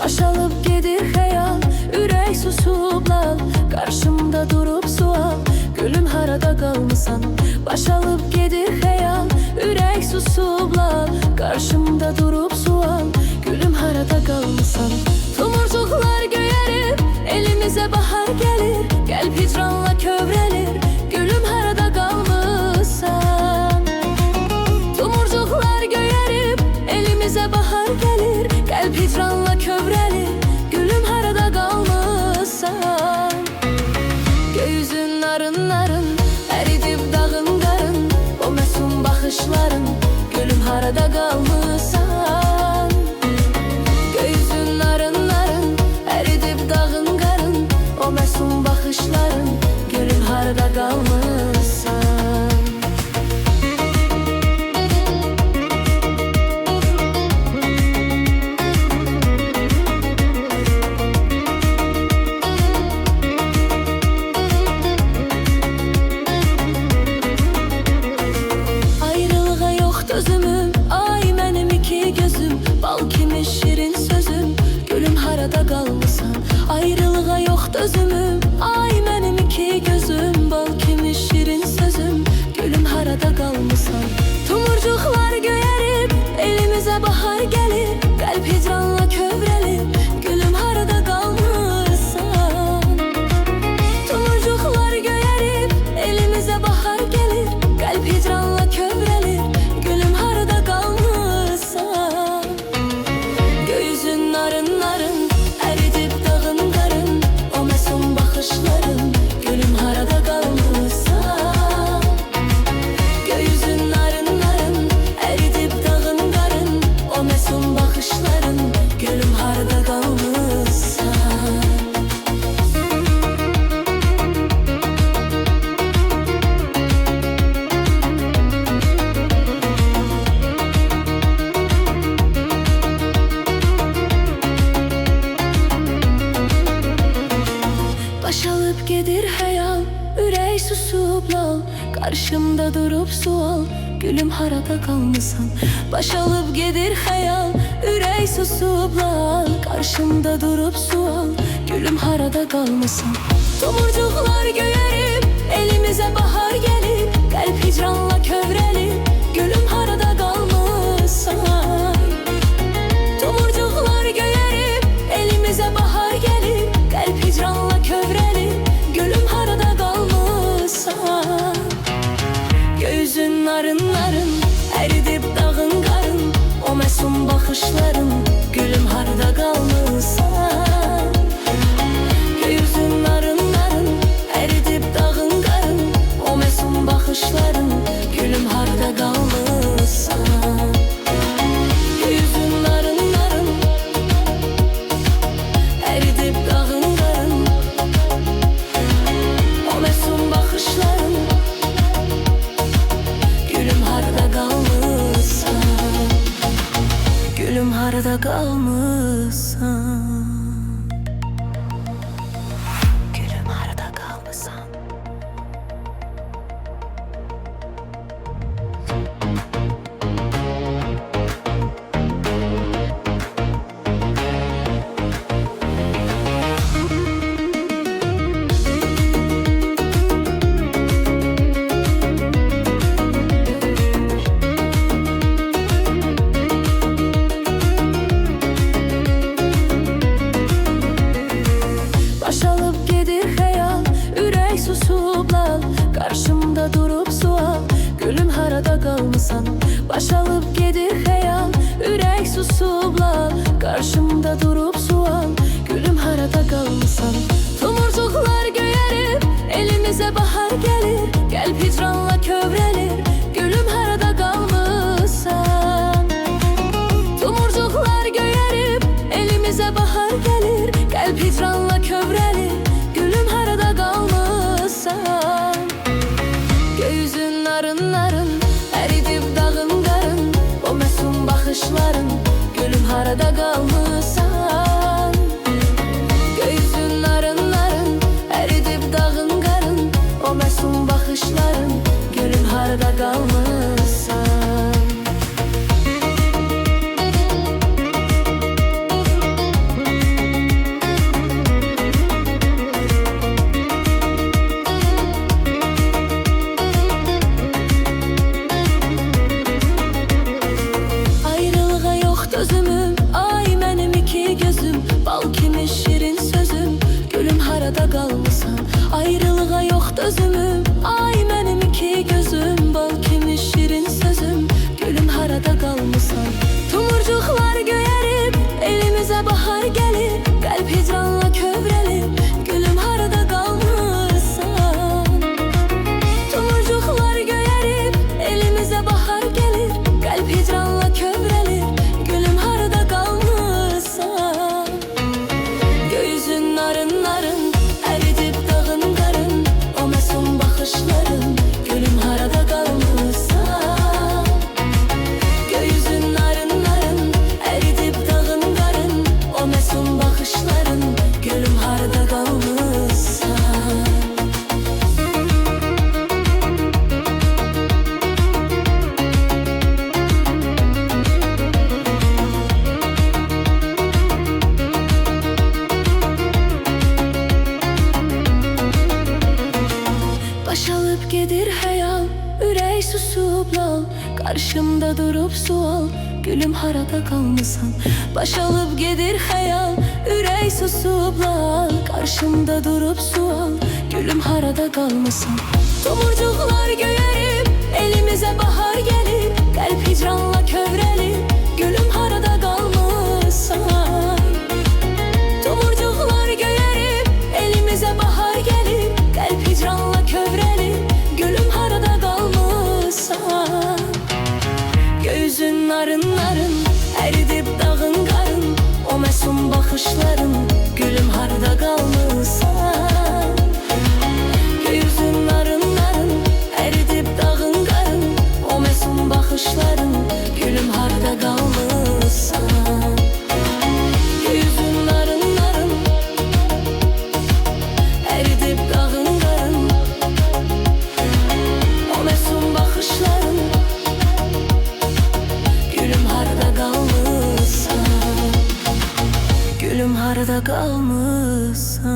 Baş alıp gedir xəyal, ürək susub lal. Qarşımda durub sual, gülüm harada qalmısan? Baş alıp gedir xəyal, ürək susub lal. Qarşımda durub sual, gülüm harada qalmısan? Tomurcuqlar göyərib, elimizə bahar gəlir. Qəlb hicranla kövrəlir, gülüm harada qalmısan? Tomurcuqlar göyərib, elimizə bahar gəlir. Qəlb hicranla kövrəlir, gülüm harada qalmısan? Göğüzün narın narın, əridib dağın qarın. O məsum baxışların, gülüm harada qalmısan? Göğüzün narın narın, əridib dağın qarın. O məsum baxışların, gülüm harada qalmısan? Özümüm, ay mənim iki gözüm, bal kimi şirin sözüm, gülüm harada qalmısan? Ayrılığa yox dözümüm, ay mənim iki gözüm, bal kimi şirin sözüm, gülüm harada qalmısan? Tomurcuqlar göyərib, elimizə bahar gəlir. Qəlb hicranla kövrəlir, gülüm harada qalmısan? Tomurcuqlar göyərib, elimizə bahar gəlir. Qəlb hicranla kövrəlir, gülüm harada qalmısan? Göğüzün narın narın, əridib dağın qarın. O məsum baxışların, gülüm harada qalmısan? Göğüzün narın narın, əridib dağın qarın. O məsum baxışların, gülüm harada qalmısan? Baş alıp gedir xəyal, ürək susub lal. Qarşımda durub sual, gülüm harada qalmısan? Baş alıp gedir xəyal, ürək susub lal. Qarşımda durub sual, gülüm harada qalmısan? Tomurcuqlar göyərib, elimizə bahar gəlir. Qəlb hicranla kövrəlir, gülüm harada qalmısan? Tomurcuqlar göyərib, elimizə bahar gəlir. Qəlb hicranla kövrəlir, gülüm harada qalmısan? Göğüzün narın narın, əridib dağın qarın. O məsum baxışların, gülüm harada qalmısan? Göğüzün narın narın, əridib dağın qarın. O məsum baxışların, gülüm harada qalmısan? Göğüzün narın narın, əridib dağın qarın. O məsum baxışların, gülüm harada qalmısan? Gülüm harada qalmısan? Gülüm harada qalmısan? Baş alıp gedir xəyal, ürək susub lal. Qarşımda durub sual, gülüm harada qalmısan? Baş alıp gedir xəyal, ürək susub lal. Qarşımda durub sual, gülüm harada qalmısan? Tomurcuqlar göyərib, elimizə bahar gəlir. Qəlb hicranla kövrəlir, gülüm harada qalmısan? Tomurcuqlar göyərib, elimizə bahar gəlir. Qəlb hicranla kövrəlir, gülüm harada qalmısan? Göğüzün narın narın, əridib dağın qarın. O məsum baxışların, gülüm harada qalmısan? Göğüzün narın narın, əridib dağın qarın. O məsum baxışların, gülüm harada qalmısan? baxışların, gülüm harda qalmısan. Baş alıp gedir hayal, ürək susub lal, qarşımda durub sual, gülüm harada qalmısan. Baş alıp gedir hayal, ürək susub lal, qarşımda durub sual, gülüm harada qalmısan. Tomurcuqlar göyərib, elimizə bahar gəlib, qəlb hicranla kövrəlib, gülüm harada qalmısan. Tomurcuqlar göyərib, elimizə bahar gəlib, qəlb hicranla kövrəlib, gülüm harada qalmısan. Gözün narın narın, əridib dağın qarın, o məsum baxışların, gülüm harada qalmısan. Gözün narın narın, əridib dağın qarın, o məsum baxışların, gülüm harada qalmısan. Gözün narın narın, əridib dağın qarın, o məsum baxışların, gülüm harada qalmısan. Gülüm harada qalmısan.